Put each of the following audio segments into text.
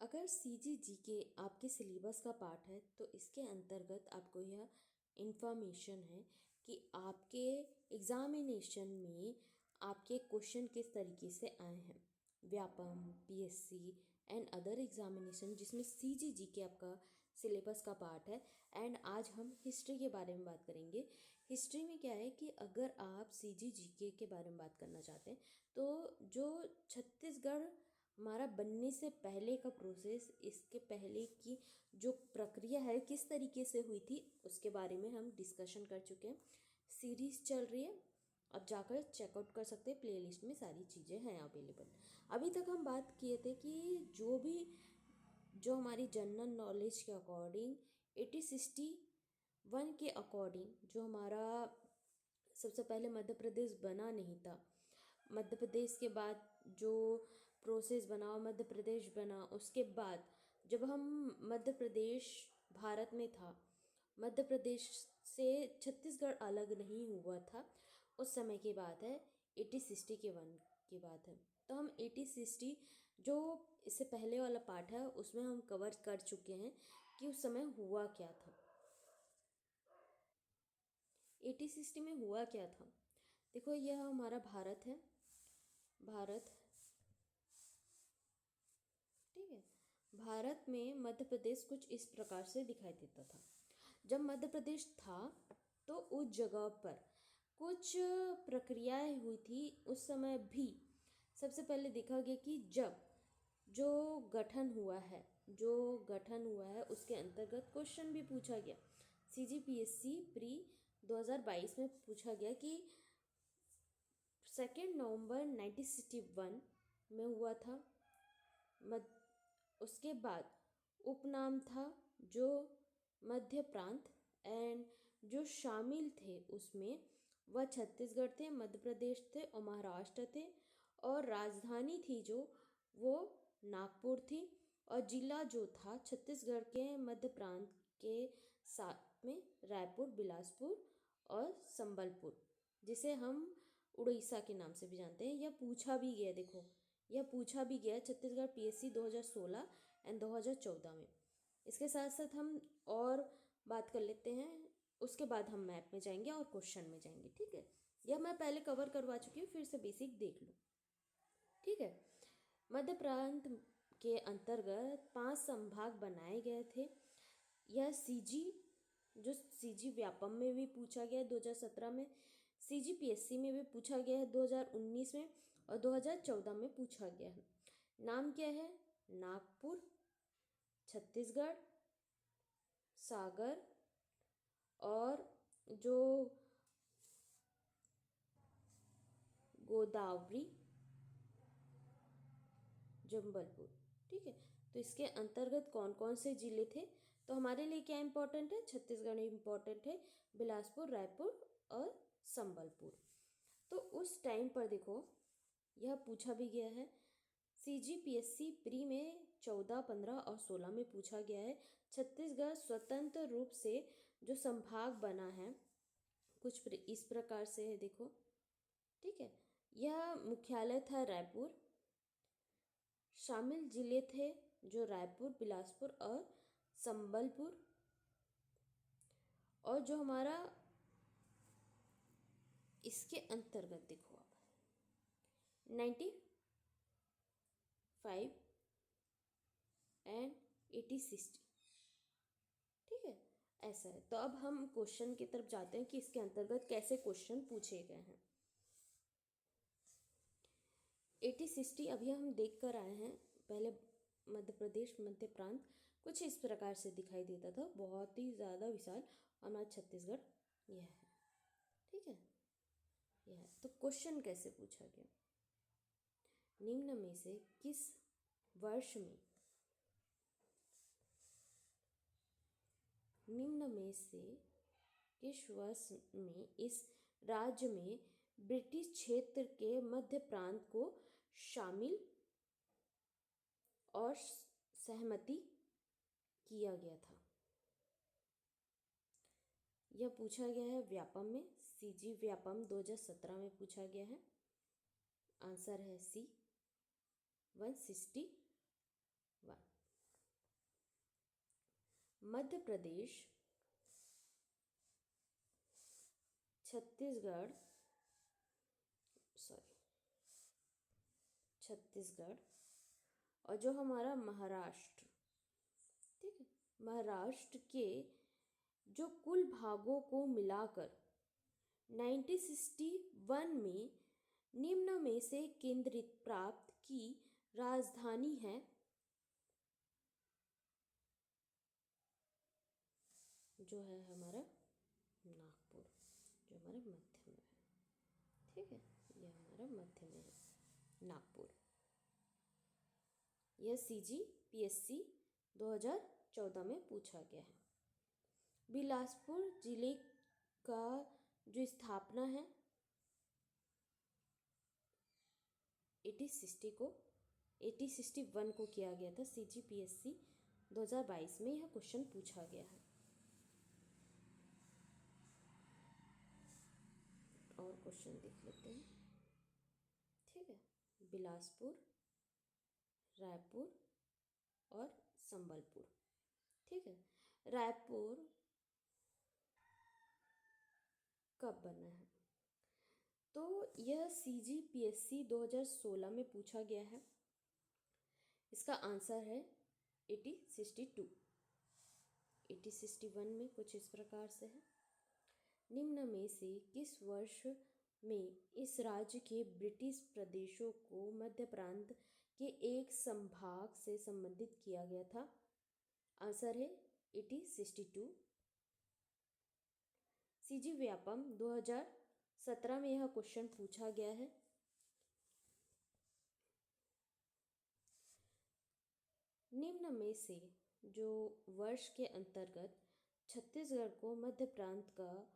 अगर CGGK आपके syllabus का पार्ट है तो इसके अंतर्गत आपको यह इंफॉर्मेशन है कि आपके एग्ज़ामिनेशन में आपके क्वेश्चन किस तरीके से आए हैं। Vyapam, PSC and other examination जिसमें CGGK आपका सिलेबस का पार्ट है। एंड आज हम हिस्ट्री के बारे में बात करेंगे। हिस्ट्री में क्या है कि अगर आप CGGK के बारे में बात करना चाहते हैं तो जो छत्तीसगढ़ हमारा बनने से पहले का प्रोसेस, इसके पहले की जो प्रक्रिया है किस तरीके से हुई थी उसके बारे में हम डिस्कशन कर चुके हैं। सीरीज़ चल रही है, अब जाकर चेकआउट कर सकते हैं, प्लेलिस्ट में सारी चीज़ें हैं अवेलेबल। अभी तक हम बात किए थे कि जो हमारी जनरल नॉलेज के अकॉर्डिंग 1861 के अकॉर्डिंग जो हमारा सबसे पहले मध्य प्रदेश बना नहीं था। मध्य प्रदेश के बाद जो प्रोसेस बना, मध्य प्रदेश बना, उसके बाद जब हम मध्य प्रदेश भारत में था, मध्य प्रदेश से छत्तीसगढ़ अलग नहीं हुआ था, उस समय की बात है। 1861 की बात है। तो हम 1860 जो इससे पहले वाला पार्ट है उसमें हम कवर कर चुके हैं कि उस समय हुआ क्या था। 1860 में हुआ क्या था, देखो यह हमारा भारत है, भारत, ठीक है। भारत में मध्य प्रदेश कुछ इस प्रकार से दिखाई देता था। जब मध्य प्रदेश था तो उस जगह पर कुछ प्रक्रियाएं हुई थी। उस समय भी सबसे पहले देखा गया कि जब जो गठन हुआ है उसके अंतर्गत क्वेश्चन भी पूछा गया। CGPSC प्री 2022 में पूछा गया कि 2 नवंबर 1961 में हुआ था। उसके बाद उपनाम था जो मध्य प्रांत, एंड जो शामिल थे उसमें वह छत्तीसगढ़ थे, मध्य प्रदेश थे और महाराष्ट्र थे, और राजधानी थी जो वो नागपुर थी, और जिला जो था छत्तीसगढ़ के मध्य प्रांत के साथ में रायपुर, बिलासपुर और संबलपुर, जिसे हम उड़ीसा के नाम से भी जानते हैं। यह पूछा भी गया, देखो यह पूछा भी गया छत्तीसगढ़ PSC 2016 एंड 2014 में। इसके साथ साथ हम और बात कर लेते हैं, उसके बाद हम मैप में जाएंगे और क्वेश्चन में जाएंगे, ठीक है। यह मैं पहले कवर करवा चुकी हूँ, फिर से बेसिक देख लो, ठीक है। मध्य प्रांत के अंतर्गत 5 संभाग बनाए गए थे। यह CG व्यापम में भी पूछा गया 2017 में, CGPSC में भी पूछा गया है 2019 में, और 2014 में पूछा गया है। नाम क्या है? नागपुर, छत्तीसगढ़, सागर, और जो गोदावरी, जंबलपुर, ठीक है। तो इसके अंतर्गत कौन कौन से जिले थे? तो हमारे लिए क्या इंपॉर्टेंट है? छत्तीसगढ़ इंपॉर्टेंट है, बिलासपुर, रायपुर और संबलपुर। तो उस टाइम पर देखो यह पूछा भी गया है। CGPSC प्री में 14, 15 और 16 में पूछा गया है। छत्तीसगढ़ स्वतंत्र रूप से जो संभाग बना है कुछ इस प्रकार से है, देखो, ठीक है। यह मुख्यालय था रायपुर, शामिल जिले थे जो रायपुर, बिलासपुर और संबलपुर, और जो हमारा इसके अंतर्गत देखो आप 95 एंड 80, ठीक है, ऐसा है। तो अब हम क्वेश्चन की तरफ जाते हैं कि इसके अंतर्गत कैसे क्वेश्चन पूछे गए हैं। 80 अभी हम देख कर आए हैं। पहले मध्य प्रदेश, मध्य प्रांत कुछ इस प्रकार से दिखाई देता था, बहुत ही ज़्यादा विशाल, और हमारा छत्तीसगढ़ यह है, ठीक है, यह है। तो क्वेश्चन कैसे पूछा गया? निम्न में से किस वर्ष में इस राज्य में ब्रिटिश क्षेत्र के मध्य प्रांत को शामिल और सहमति किया गया था? यह पूछा गया है व्यापम में, CG व्यापम 2017 में पूछा गया है। आंसर है C 161। मध्य प्रदेश, छत्तीसगढ़, छत्तीसगढ़ और जो हमारा महाराष्ट्र, ठीक है, महाराष्ट्र के जो कुल भागों को मिलाकर 1961 में निम्न में से केंद्रित प्राप्त की राजधानी है, जो है हमारा नागपुर, जो हमारे मध्य में है। ठीक है, ये हमारा मध्य में है नागपुर। यह CGPSC 2014 में पूछा गया है। बिलासपुर जिले का जो स्थापना है 1861 को किया गया था। CGPSC 2022 में यह क्वेश्चन पूछा गया है। और क्वेश्चन देख लेते हैं। ठीक है, बिलासपुर, रायपुर और संबलपुर। ठीक है, रायपुर कब बना है? तो यह CGPSC 2016 में पूछा गया है। इसका आंसर है 1862। 1861 में कुछ इस प्रकार से है। निम्न में से किस वर्ष में इस राज्य के ब्रिटिश प्रदेशों को मध्य प्रांत के एक संभाग से संबंधित किया गया था? आंसर है 1862। CG व्यापम 2017 में यह क्वेश्चन पूछा गया है। निम्न में से जो वर्ष के अंतर्गत छत्तीसगढ़ को मध्य प्रांत का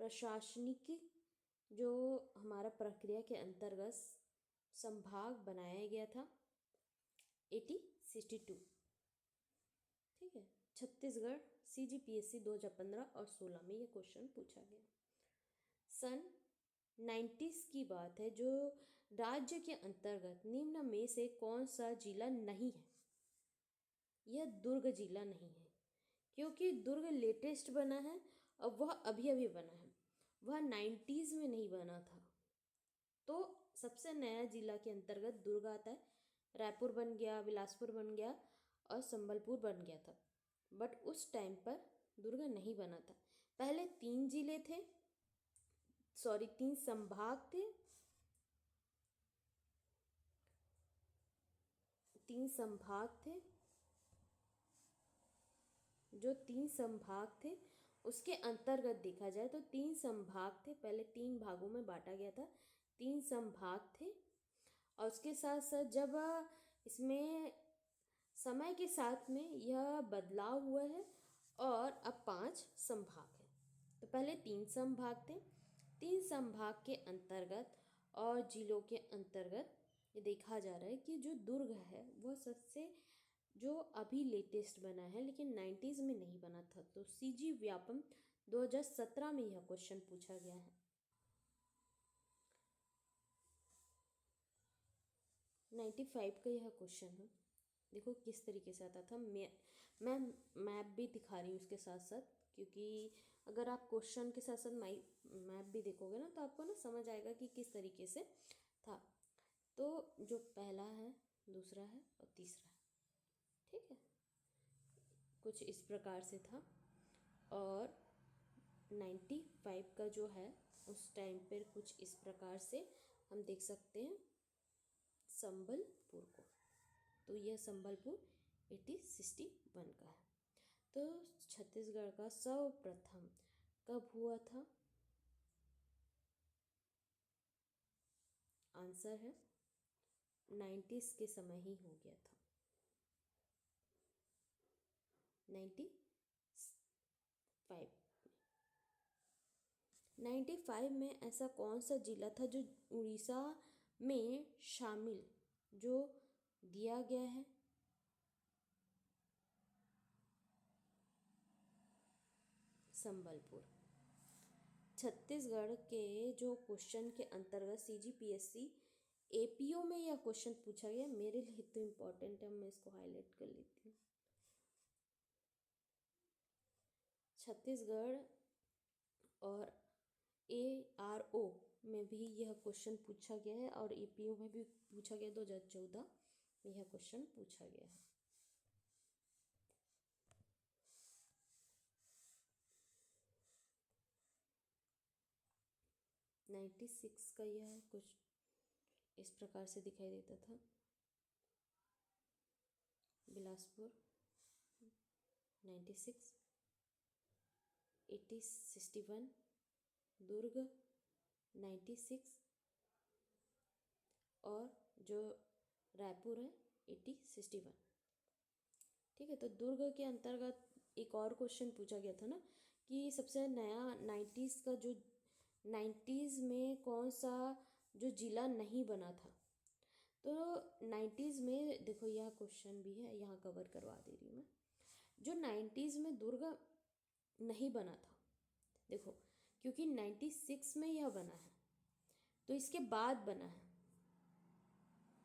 प्रशासनिक जो हमारा प्रक्रिया के अंतर्गत संभाग बनाया गया था 1862। ठीक है, छत्तीसगढ़ CGPSC 2015 और 16 में ये क्वेश्चन पूछा गया। सन 90s की बात है। जो राज्य के अंतर्गत निम्न में से कौन सा जिला नहीं है? यह दुर्ग जिला नहीं है, क्योंकि दुर्ग लेटेस्ट बना है और वह अभी अभी बना है, वह 90s में नहीं बना था। तो सबसे नया जिला के अंतर्गत दुर्ग आता है। रायपुर बन गया, बिलासपुर बन गया और संबलपुर बन गया था, बट उस टाइम पर दुर्ग नहीं बना था। पहले 3 जिले थे, 3 संभाग थे। 3 संभाग थे। जो 3 संभाग थे उसके अंतर्गत देखा जाए तो 3 संभाग थे। पहले 3 भागों में बांटा गया था, 3 संभाग थे। और उसके साथ साथ जब इसमें समय के साथ में यह बदलाव हुआ है और अब 5 संभाग है। तो पहले 3 संभाग थे। 3 संभाग के अंतर्गत और जिलों के अंतर्गत ये देखा जा रहा है कि जो दुर्ग है वह सबसे जो अभी लेटेस्ट बना है, लेकिन 90s में नहीं बना था। तो CG व्यापम 2017 में यह क्वेश्चन पूछा गया है। 95 का यह क्वेश्चन है। देखो किस तरीके से आता था। मैं मैप भी दिखा रही हूँ उसके साथ साथ, क्योंकि अगर आप क्वेश्चन के साथ साथ मैप भी देखोगे ना तो आपको ना समझ आएगा कि किस तरीके से था। तो जो पहला है, दूसरा है और तीसरा है, ठीक है, कुछ इस प्रकार से था। और 95 का जो है उस टाइम पर कुछ इस प्रकार से हम देख सकते हैं संबलपुर को। तो यह संबलपुर 1861 का है। तो छत्तीसगढ़ का सर्वप्रथम कब हुआ था? आंसर है 90s के समय ही हो गया था। 95 में ऐसा कौन सा जिला था जो उड़ीसा में शामिल जो दिया गया है? संबलपुर। छत्तीसगढ़ के जो क्वेश्चन के अंतर्गत CGPSC APO में यह क्वेश्चन पूछा गया। मेरे लिए तो इम्पोर्टेंट है, मैं इसको हाईलाइट कर लेती हूँ। छत्तीसगढ़ और ARO में भी यह क्वेश्चन पूछा गया है और APO में भी पूछा गया 2014 में यह क्वेश्चन पूछा गया है। 96 का यह कुछ इस प्रकार से दिखाई देता था। बिलासपुर 96, 8061, दुर्ग 96 और जो रायपुर है 8061। ठीक है, तो दुर्ग के अंतर्गत एक और क्वेश्चन पूछा गया था ना कि सबसे नया 90s में कौन सा जो जिला नहीं बना था। तो 90s में देखो यह क्वेश्चन भी है, यहाँ कवर करवा दे रही हूँ मैं। जो 90s में दुर्ग नहीं बना था, देखो क्योंकि 96 में यह बना है तो इसके बाद बना है,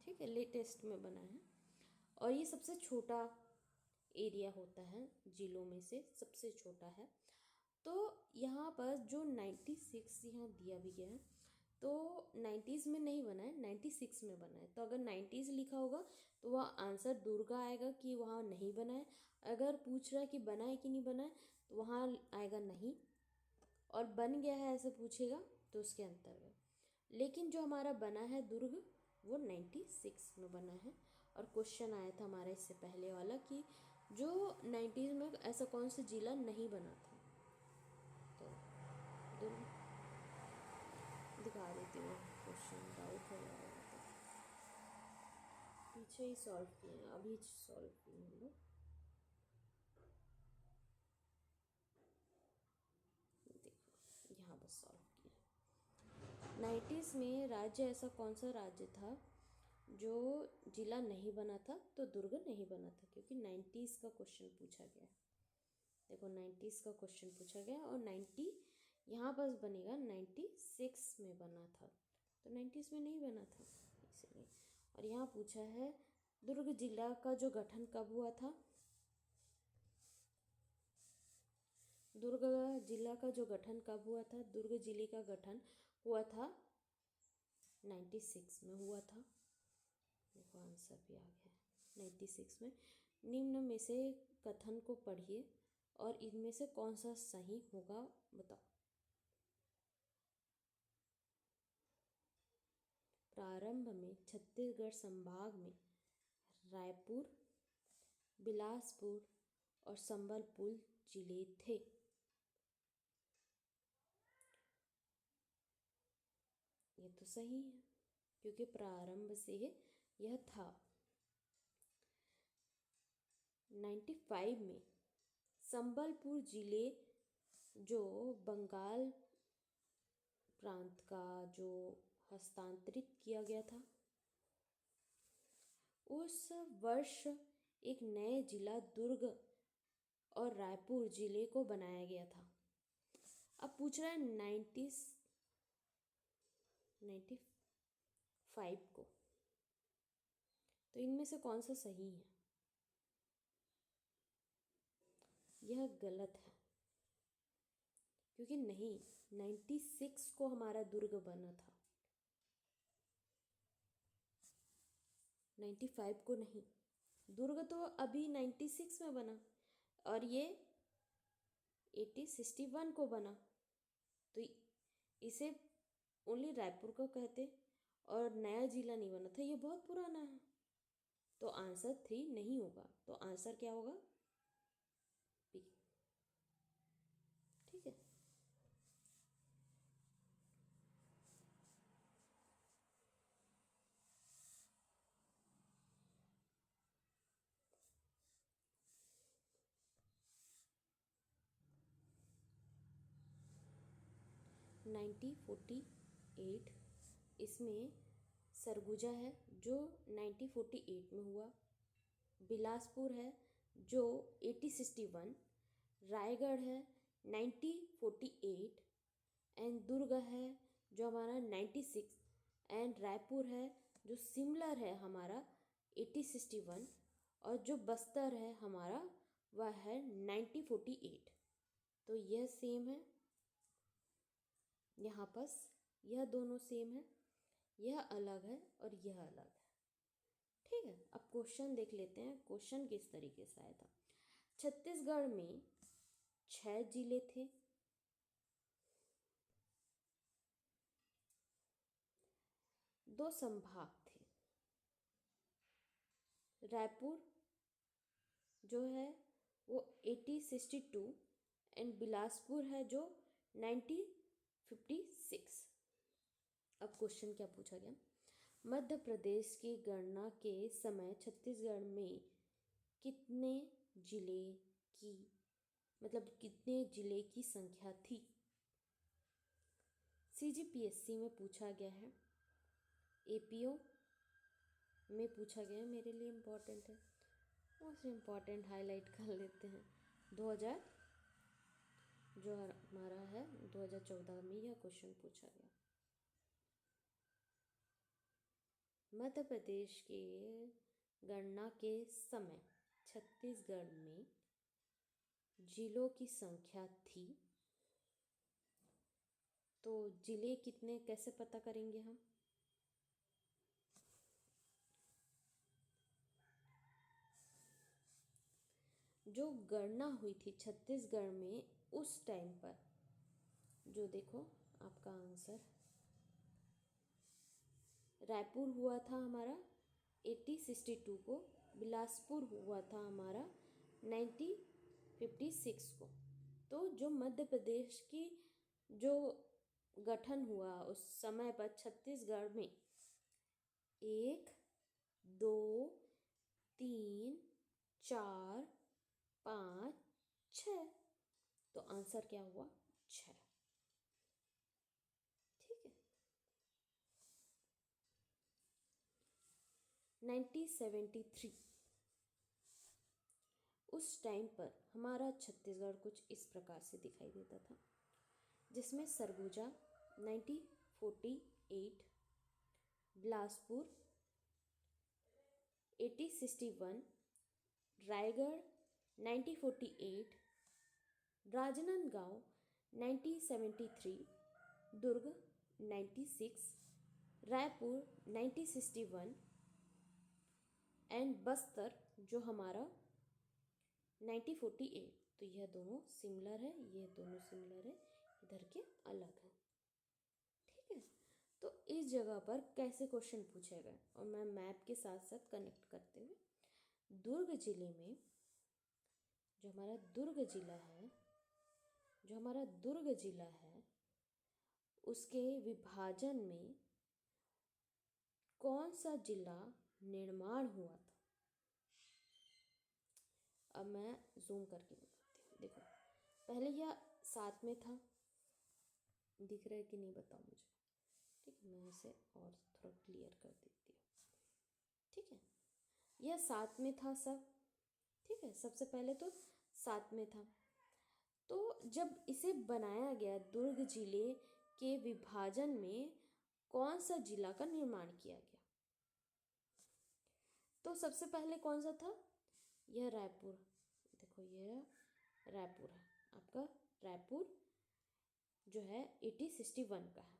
ठीक है, लेटेस्ट में बना है और ये सबसे छोटा एरिया होता है, जिलों में से सबसे छोटा है। तो यहाँ पर जो 96 यहाँ दिया भी गया है तो 90s में नहीं बना है, 96 में बना है। तो अगर 90s लिखा होगा तो वह आंसर दुर्ग आएगा कि वहाँ नहीं बना है। अगर पूछ रहा है कि बना है कि नहीं बना है तो वहाँ आएगा नहीं, और बन गया है ऐसे पूछेगा तो उसके अंतर्गत। लेकिन जो हमारा बना है दुर्ग वो 96 में बना है। और क्वेश्चन आया था हमारा इससे पहले वाला कि जो 90s में ऐसा कौन सा जिला नहीं बना था। तो दुर्ग दिखा देती हूँ, क्वेश्चन डाउट हो रहा है तो पीछे ही सॉल्व किए हैं, अभी सॉल्व किए हम लोग। देखो यहाँ पर सॉल्व किया। 90s में राज्य ऐसा कौन सा राज्य था जो जिला नहीं बना था, तो दुर्ग नहीं बना था क्योंकि 90s का क्वेश्चन पूछा गया है। देखो 90s का क्वेश्चन पूछा गया और 90 यहाँ पर बनेगा 96 में बना था, तो 90s में नहीं बना था इसलिए। और यहाँ पूछा है दुर्ग जिला का जो गठन कब हुआ था। दुर्ग जिला का जो गठन कब हुआ था, दुर्ग जिले का गठन हुआ था 96 में हुआ था। देखो आंसर भी आ गया 96 में। निम्न में से कथन को पढ़िए और इनमें से कौन सा सही होगा बताओ। प्रारंभ में छत्तीसगढ़ संभाग में रायपुर, बिलासपुर और संबलपुर जिले थे। ये तो सही है क्योंकि प्रारंभ से यह था। 95 में संबलपुर जिले जो बंगाल प्रांत का जो हस्तांतरित किया गया था, उस वर्ष एक नए जिला दुर्ग और रायपुर जिले को बनाया गया था। अब पूछ रहा है 95 को, तो इनमें से कौन सा सही है। यह गलत है क्योंकि नहीं 96 को हमारा दुर्ग बना था, 95 को नहीं। दुर्ग तो अभी 96 में बना और ये 8061 को बना, तो इसे ओनली रायपुर को कहते और नया जिला नहीं बना था, ये बहुत पुराना है। तो आंसर 3 नहीं होगा, तो आंसर क्या होगा बी। ठीक है, नाइन्टी 48 इसमें सरगुजा है जो 1948 में हुआ, बिलासपुर है जो 1861, रायगढ़ है 1948 एंड दुर्ग है जो हमारा 96 एंड रायपुर है जो सिमिलर है हमारा 1861 और जो बस्तर है हमारा वह है 1948। तो यह सेम है, यहाँ पर यह दोनों सेम है, यह अलग है और यह अलग है। ठीक है, अब क्वेश्चन देख लेते हैं। क्वेश्चन किस तरीके से आया था। छत्तीसगढ़ में 6 जिले थे, 2 संभाग थे। रायपुर जो है वो 1862 एंड बिलासपुर है जो 1956। अब क्वेश्चन क्या पूछा गया। मध्य प्रदेश की गणना के समय छत्तीसगढ़ में कितने जिले की कितने जिले की संख्या थी। CGPSC में पूछा गया है, APO में पूछा गया है, मेरे लिए इम्पोर्टेंट है, मोस्ट इम्पॉर्टेंट हाईलाइट कर लेते हैं। 2000 जो हमारा है 2014 में यह क्वेश्चन पूछा गया। मध्य प्रदेश के गणना के समय छत्तीसगढ़ में जिलों की संख्या थी। तो जिले कितने कैसे पता करेंगे हम। जो गणना हुई थी छत्तीसगढ़ में उस टाइम पर, जो देखो आपका आंसर रायपुर हुआ था हमारा 1862 को, बिलासपुर हुआ था हमारा 1956 को। तो जो मध्य प्रदेश की जो गठन हुआ उस समय पर छत्तीसगढ़ में 1 2 3 4 5 6, तो आंसर क्या हुआ 6। ठीक है। 1973 उस टाइम पर हमारा छत्तीसगढ़ कुछ इस प्रकार से दिखाई देता था, जिसमें सरगुजा 1948, बिलासपुर 1861, रायगढ़ 1948, राजनांदगांव 1973, दुर्ग 96, रायपुर 1961 एंड बस्तर जो हमारा 1948। तो यह दोनों सिमिलर है, ये दोनों सिमिलर है, इधर के अलग है। ठीक है, तो इस जगह पर कैसे क्वेश्चन पूछे गए, और मैं मैप के साथ साथ कनेक्ट करते हुए दुर्ग जिले में जो हमारा दुर्ग जिला है उसके विभाजन में कौन सा जिला निर्माण हुआ था। अब मैं जूम करके बताती हूँ। देखो पहले यह 7 में था, दिख रहा है कि नहीं बताओ मुझे। ठीक है, मैं इसे और थोड़ा क्लियर कर देती हूँ। ठीक है, यह 7 में था सब। ठीक है, सबसे पहले तो 7 में था। तो जब इसे बनाया गया दुर्ग जिले के विभाजन में कौन सा जिला का निर्माण किया गया। तो सबसे पहले कौन सा था, यह रायपुर। देखो यह रायपुर है आपका, रायपुर जो है 1861 का है।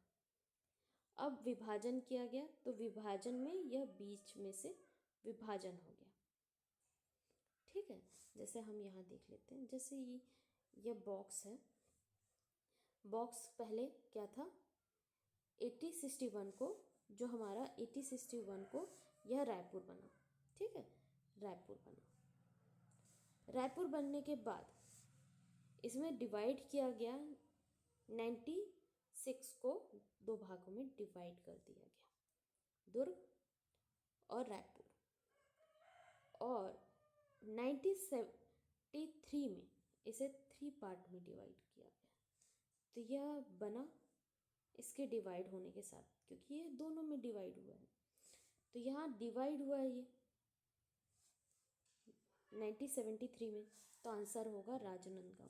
अब विभाजन किया गया, तो विभाजन में यह बीच में से विभाजन हो गया। ठीक है, जैसे हम यहाँ देख लेते हैं, जैसे ये बॉक्स है, बॉक्स पहले क्या था 1861 को, जो हमारा 1861 को यह रायपुर बना। ठीक है, रायपुर बना। रायपुर बनने के बाद इसमें डिवाइड किया गया, 96 को 2 भागों में डिवाइड कर दिया गया, दुर्ग और रायपुर। और 1973 में इसे 3 पार्ट में डिवाइड किया गया। तो यह बना इसके डिवाइड होने के साथ, क्योंकि ये दोनों में डिवाइड हुआ है, तो यहाँ डिवाइड हुआ है ये 1973 में। तो आंसर होगा राजनांदगांव।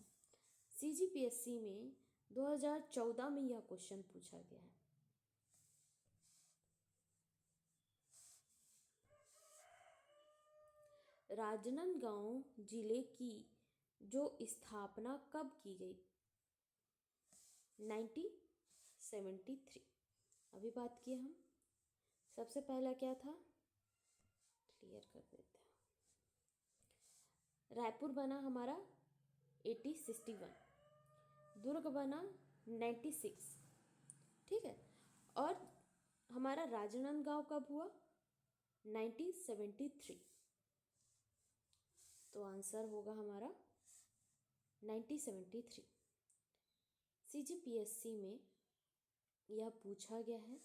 CGPSC में 2014 में यह क्वेश्चन पूछा गया है। राजनांदगांव जिले की जो स्थापना कब की गई? 1973। अभी बात किए हम। सबसे पहला क्या था, क्लियर कर देते हैं। रायपुर बना हमारा 1861, दुर्ग बना 96, ठीक है। और हमारा राजनांदगांव कब हुआ? 1973। तो आंसर होगा हमारा 1973। CGPSC में यह पूछा गया है,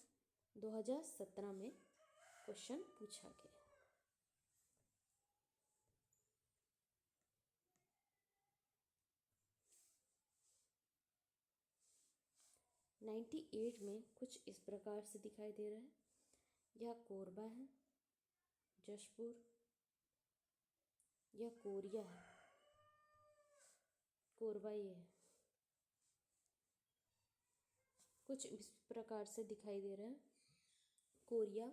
2017 में क्वेश्चन पूछा गया। 98 में कुछ इस प्रकार से दिखाई दे रहा है। यह कोरबा है, जशपुर, यह कोरिया है, कोरबा ये है, कुछ इस प्रकार से दिखाई दे रहा है। कोरिया,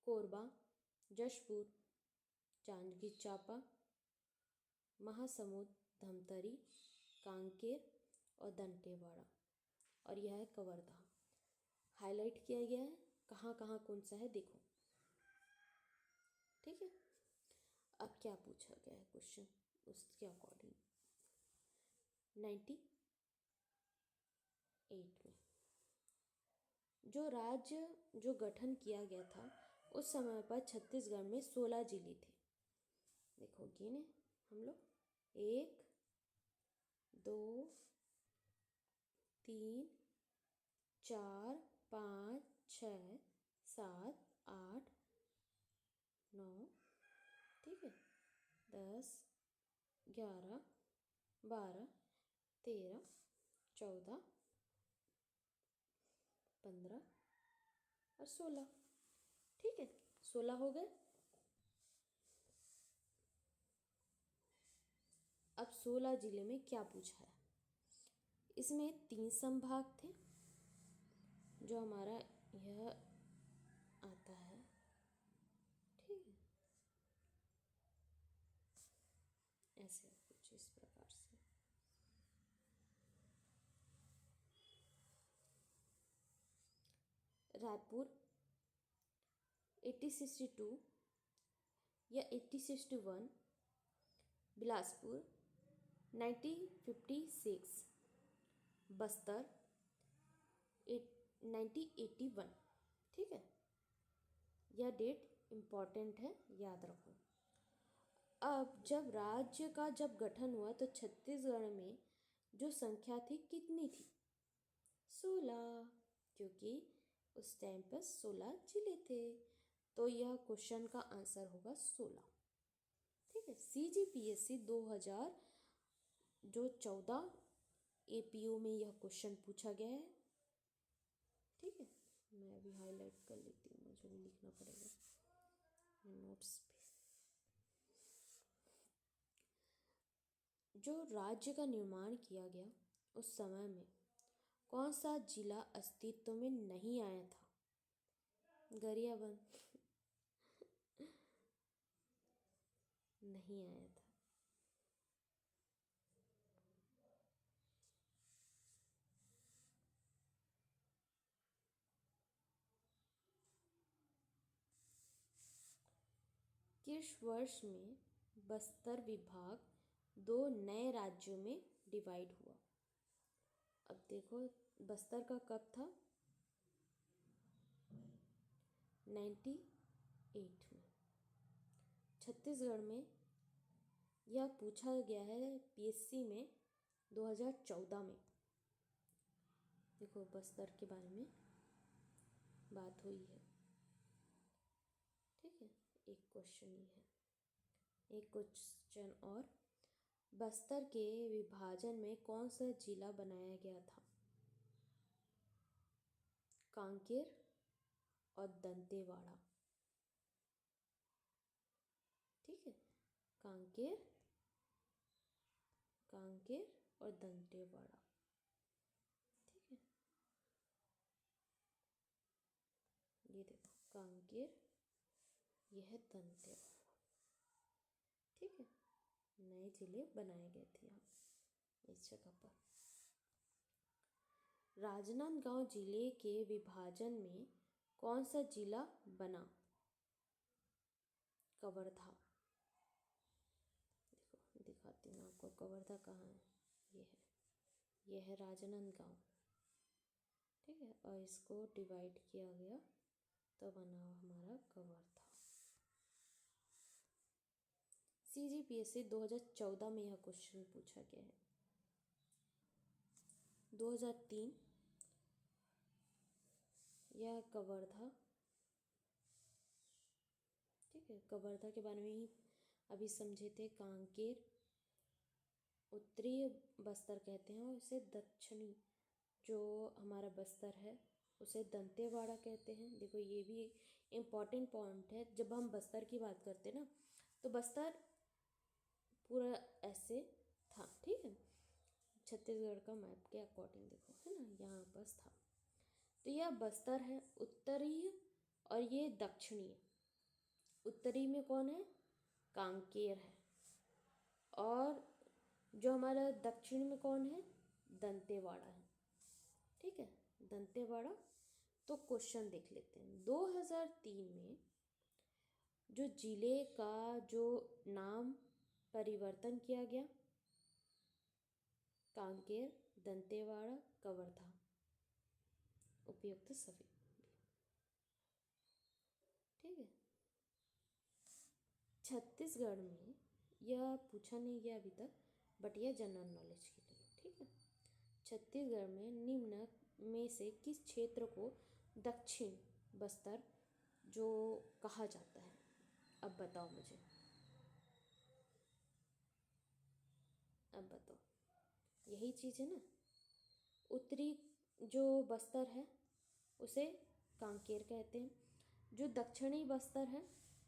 कोरबा, जशपुर, जांजगीर चांपा, महासमुंद, धमतरी, कांकेर और दंतेवाड़ा, और यह है कवर्धा। हाईलाइट किया गया है, कहाँ कहाँ कौन सा है देखो, ठीक है। अब क्या पूछा गया है क्वेश्चन उसके अकॉर्डिंग। 98 में जो राज्य जो गठन किया गया था उस समय पर छत्तीसगढ़ में 16 जिले थे। देखो गिने हम लोग, 1 2 3 4 5 6 7 8 9, ठीक है, 10 11 12 13 14 15 और 16, ठीक है, 16 हो गए। अब 16 जिले में क्या पूछा है, इसमें 3 संभाग थे, जो हमारा यह आता है, ठीक है, ऐसे कुछ इस प्रकार से। रायपुर 1862 या 1861, बिलासपुर 1956, बस्तर 1981, ठीक है। यह डेट इम्पॉर्टेंट है, याद रखो। अब जब राज्य का जब गठन हुआ तो छत्तीसगढ़ में जो संख्या थी कितनी थी? 16, क्योंकि उस टाइम पर 16 जिले थे। तो यह क्वेश्चन का आंसर होगा 16, ठीक है। CGPSC 2014 APO में यह क्वेश्चन पूछा गया है, ठीक है। मैं अभी हाईलाइट कर लेती हूँ, मुझे भी लिखना पड़ेगा नोट्स पे। जो राज्य का निर्माण किया गया उस समय में कौन सा जिला अस्तित्व में नहीं आया था? गरियाबंद नहीं आया था। किस वर्ष में बस्तर विभाग 2 नए राज्यों में डिवाइड हुआ? अब देखो बस्तर का कब था? 98 में। छत्तीसगढ़ में यह पूछा गया है PSC में 2014 में। देखो बस्तर के बारे में बात हुई है, ठीक है। एक क्वेश्चन ये है, एक क्वेश्चन और, बस्तर के विभाजन में कौन सा जिला बनाया गया था? कांकेर और दंतेवाड़ा, ठीक है। कांकेर और दंतेवाड़ा, ठीक है। ये देखो कांकेर, यह है दंतेवाड़ा, ठीक है। नए नए जिले बनाए गए थे यहाँ इस जगह पर। राजनांदगांव जिले के विभाजन में कौन सा जिला बना? कवर्धा। देखो दिखाती हूँ आपको कवर्धा कहाँ है। ये है राजनांदगांव, ठीक है, और इसको डिवाइड किया गया तो बना हमारा कवर्धा। CGPSC 2014 में यह क्वेश्चन पूछा गया है। 2003 यह कवर्धा, ठीक है, कवर्धा के बारे में ही अभी समझे थे। कांकेर उत्तरी बस्तर कहते हैं और इसे दक्षिणी जो हमारा बस्तर है उसे दंतेवाड़ा कहते हैं। देखो ये भी इम्पॉर्टेंट पॉइंट है, जब हम बस्तर की बात करते हैं ना तो बस्तर पूरा ऐसे था, ठीक है, छत्तीसगढ़ का मैप के अकॉर्डिंग देखो, है ना, यहाँ बस था। तो यह बस्तर है उत्तरी और ये दक्षिणी। उत्तरी में कौन है? कांकेर है, और जो हमारा दक्षिण में कौन है? दंतेवाड़ा है, ठीक है, दंतेवाड़ा। तो क्वेश्चन देख लेते हैं। 2003 में जो जिले का जो नाम परिवर्तन किया गया, कांकेर, दंतेवाड़ा, कवर्धा, उपयुक्त सभी, ठीक है। छत्तीसगढ़ में यह पूछा नहीं गया अभी तक, बट यह जनरल नॉलेज के लिए, ठीक है। छत्तीसगढ़ में निम्न में से किस क्षेत्र को दक्षिण बस्तर जो कहा जाता है? अब बताओ मुझे, अब बताओ, यही चीज़ है ना। उत्तरी जो बस्तर है उसे कांकेर कहते हैं, जो दक्षिणी बस्तर है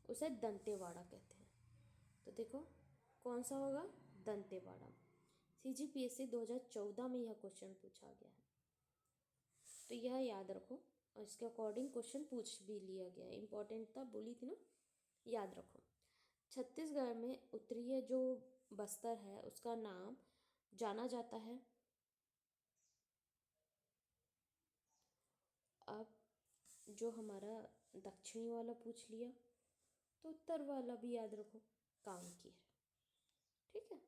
उसे दंतेवाड़ा कहते हैं। तो देखो कौन सा होगा? दंतेवाड़ा। CGPSC 2014 में यह क्वेश्चन पूछा गया है, तो यह याद रखो, और इसके अकॉर्डिंग क्वेश्चन पूछ भी लिया गया है। इंपॉर्टेंट था, बोली थी ना, याद रखो। छत्तीसगढ़ में उत्तरीय जो बस्तर है उसका नाम जाना जाता है। अब जो हमारा दक्षिणी वाला पूछ लिया तो उत्तर वाला भी याद रखो, कांकेर, ठीक है।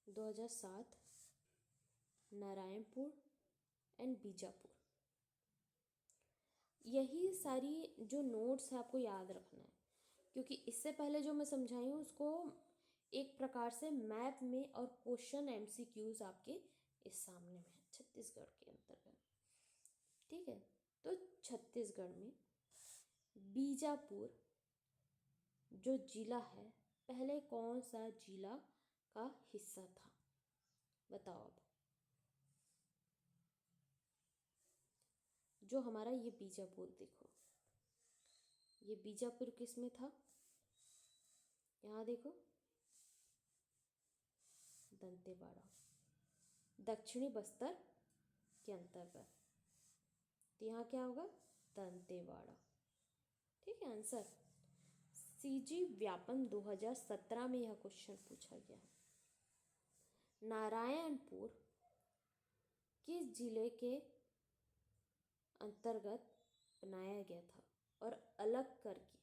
दो 2007 नारायणपुर एंड बीजापुर, यही सारी जो नोट्स है आपको याद रखना है, क्योंकि इससे पहले जो मैं समझाई हूँ उसको एक प्रकार से मैप में और क्वेश्चन MCQs आपके इस सामने में है छत्तीसगढ़ के अंतर्गत, ठीक है। तो छत्तीसगढ़ में बीजापुर जो जिला है पहले कौन सा जिला का हिस्सा था? बताओ। अब जो हमारा ये बीजापुर, देखो ये बीजापुर किस में था? यहाँ देखो, दंतेवाड़ा, दक्षिणी बस्तर के अंतर्गत। तो यहाँ क्या होगा? दंतेवाड़ा, ठीक है आंसर। CG व्यापम 2017 में यह क्वेश्चन पूछा गया है। नारायणपुर किस जिले के अंतर्गत बनाया गया था और अलग करके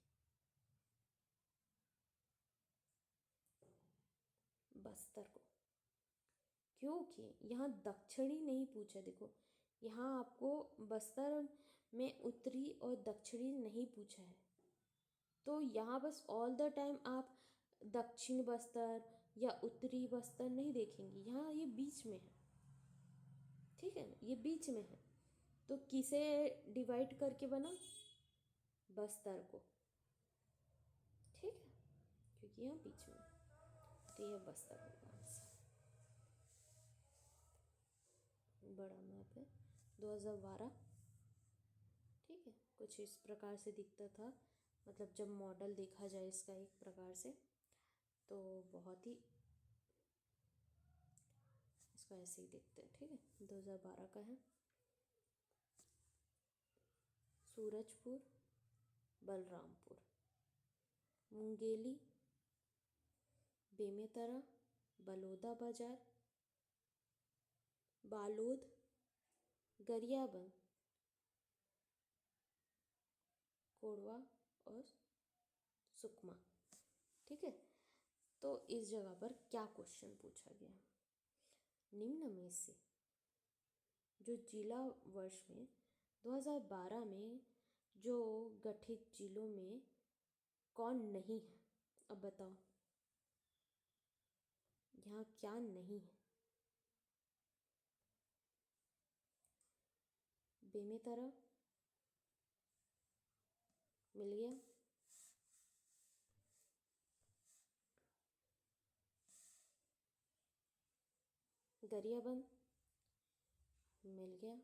बस्तर को? क्योंकि यहाँ दक्षिणी नहीं पूछा, देखो यहाँ आपको बस्तर में उत्तरी और दक्षिणी नहीं पूछा है, तो यहाँ बस ऑल द टाइम आप दक्षिण बस्तर या उत्तरी बस्तर नहीं देखेंगे, यहाँ ये बीच में है, ठीक है, ये बीच में है। तो किसे डिवाइड करके बना? बस्तर को, ठीक है, क्योंकि यहाँ बीच में, तो यह बस्तर होगा आंसर। बड़ा मैप है 2012, ठीक है, कुछ इस प्रकार से दिखता था, मतलब जब मॉडल देखा जाए इसका एक प्रकार से तो बहुत ही इसको ऐसे ही देखते हैं, ठीक है। 2012 का है। सूरजपुर, बलरामपुर, मुंगेली, बेमेतरा, बलौदा बाजार, बालोद, गरियाबंद, कोरबा और सुकमा। ठीक है, तो इस जगह पर क्या क्वेश्चन पूछा गया? निम्न में से जो जिला वर्ष में 2012 में जो गठित जिलों में कौन नहीं है? अब बताओ यहाँ क्या नहीं है? बेमेतरा मिल गया, गरियाबंद मिल गया,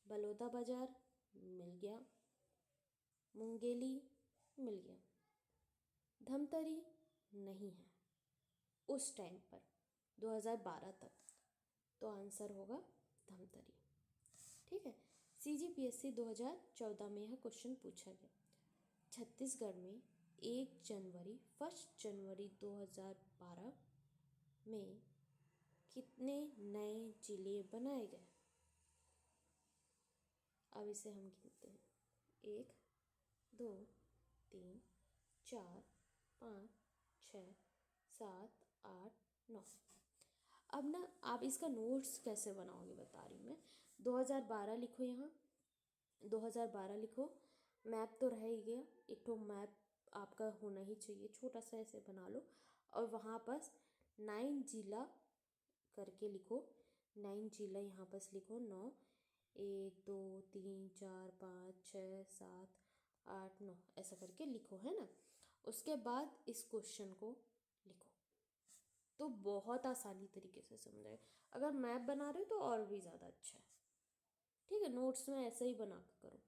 बलौदा बाजार मिल गया, मुंगेली मिल गया, धमतरी नहीं है उस टाइम पर 2012 तक, तो आंसर होगा धमतरी। ठीक है, CGPSC 2014 में यह क्वेश्चन पूछा गया। छत्तीसगढ़ में 1 जनवरी 2012 में कितने नए जिले बनाए गए? अब इसे हम गिनते हैं, 1 2 3 4 5 6 7 8 9। अब ना आप इसका नोट्स कैसे बनाओगे बता रही हूँ मैं। 2012 लिखो, यहाँ 2012 लिखो, मैप तो रह ही गया, एक तो मैप आपका होना ही चाहिए, छोटा सा ऐसे बना लो और वहाँ पर 9 जिला करके लिखो, 9 जिला यहाँ पर लिखो, 9 1 2 3 4 5 6 7 8 9 ऐसा करके लिखो, है ना। उसके बाद इस क्वेश्चन को लिखो तो बहुत आसानी तरीके से समझ आएगा। अगर मैप बना रहे हो तो और भी ज़्यादा अच्छा है। ठीक है, नोट्स में ऐसे ही बना के करो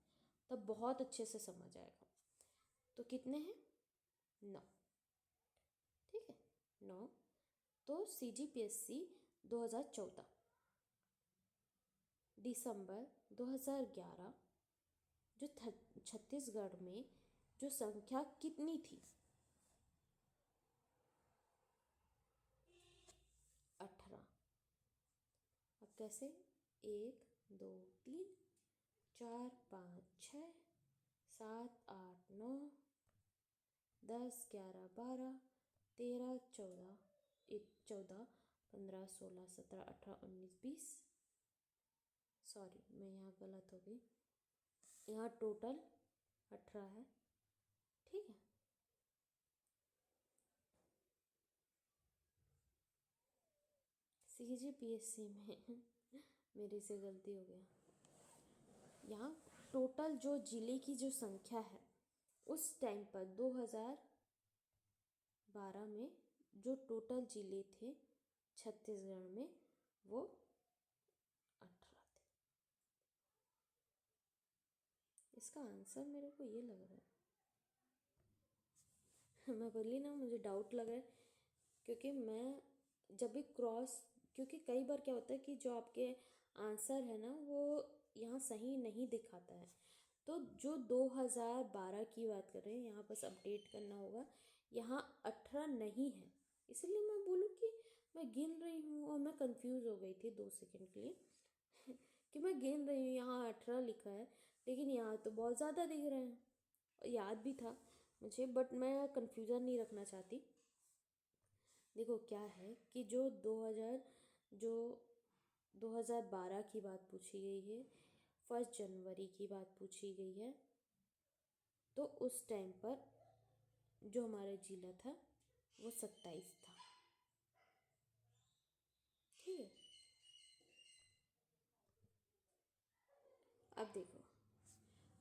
तब बहुत अच्छे से समझ आएगा। तो कितने हैं? 9। ठीक है, 9। तो CGPSC 2014 दिसंबर 2011 जो छत्तीसगढ़ में जो संख्या कितनी थी? 18। अब कैसे? 1 2 3 4 5 6 7 8 9 10 11 12 13 14 14 15 16 17 18 19 20। सॉरी, मैं यहाँ गलत हो गई, यहाँ टोटल 18 है। ठीक है, CGPSC में मेरे से गलती हो गया। यहाँ टोटल जो जिले की जो संख्या है उस टाइम पर 2012 में जो टोटल जिले थे छत्तीसगढ़ में वो 18 थे। इसका आंसर मेरे को ये लग रहा है मैं बोली ना, मुझे डाउट लग रहा है क्योंकि मैं जब भी क्योंकि कई बार क्या होता है कि जो आपके आंसर है ना वो यहाँ सही नहीं दिखाता है। तो जो 2012 की बात कर रहे हैं यहाँ बस अपडेट करना होगा, यहाँ 18 नहीं है। इसलिए मैं बोलूँ कि मैं गिन रही हूँ और मैं कंफ्यूज हो गई थी 2 सेकंड के लिए कि मैं गिन रही हूँ, यहाँ 18 लिखा है लेकिन यहाँ तो बहुत ज़्यादा दिख रहे हैं। और याद भी था मुझे, बट मैं कन्फ्यूज़न नहीं रखना चाहती। देखो क्या है कि जो 2012 की बात पूछी गई है, 1 जनवरी की बात पूछी गई है, तो उस टाइम पर जो हमारा जिला था वो 27 था। ठीक है, अब देखो,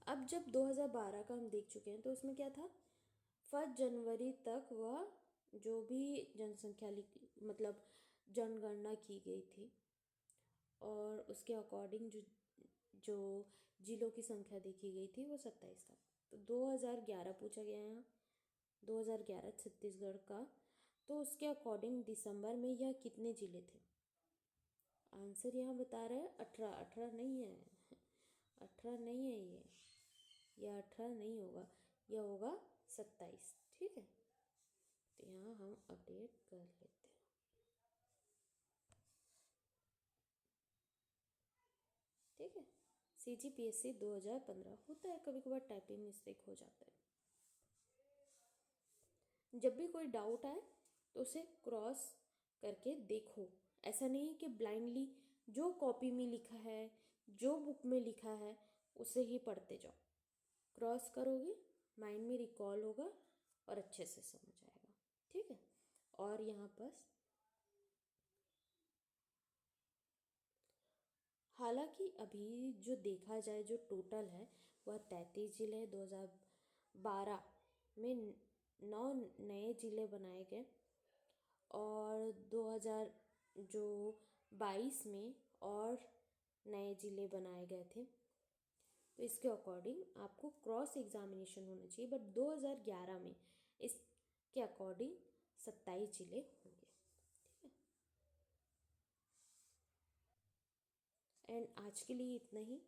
अब जब 2012 का हम देख चुके हैं तो उसमें क्या था, 1 जनवरी तक वह जो भी जनसंख्या मतलब जनगणना की गई थी और उसके अकॉर्डिंग जो जो जिलों की संख्या देखी गई थी वो 27 था। तो 2011 पूछा गया है यहाँ, 2011 छत्तीसगढ़ का, तो उसके अकॉर्डिंग दिसंबर में यह कितने जिले थे? आंसर यहाँ बता रहा है 18। 18 नहीं है 18 नहीं है ये। यह 18 नहीं होगा, यह होगा 27। ठीक है, तो यहाँ हम अपडेट कर लेते हैं। ठीक है, CGPSC 2015 होता है, कभी कभार टाइपिंग मिस्टेक हो जाता है। जब भी कोई डाउट आए तो उसे क्रॉस करके देखो। ऐसा नहीं कि ब्लाइंडली जो कॉपी में लिखा है, जो बुक में लिखा है उसे ही पढ़ते जाओ। क्रॉस करोगे, माइंड में रिकॉल होगा और अच्छे से समझ आएगा। ठीक है, और यहाँ पर हालांकि अभी जो देखा जाए, जो टोटल है वह 33 ज़िले 2012 में 9 नए ज़िले बनाए गए और 2000 जो 22 में और नए ज़िले बनाए गए थे। तो इसके अकॉर्डिंग आपको क्रॉस एग्जामिनेशन होना चाहिए, बट 2011 में इसके अकॉर्डिंग 27 ज़िले होंगे। ठीक है, एंड आज के लिए इतना ही।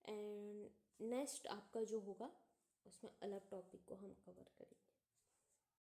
एंड नेक्स्ट आपका जो होगा उसमें अलग टॉपिक को हम कवर करेंगे।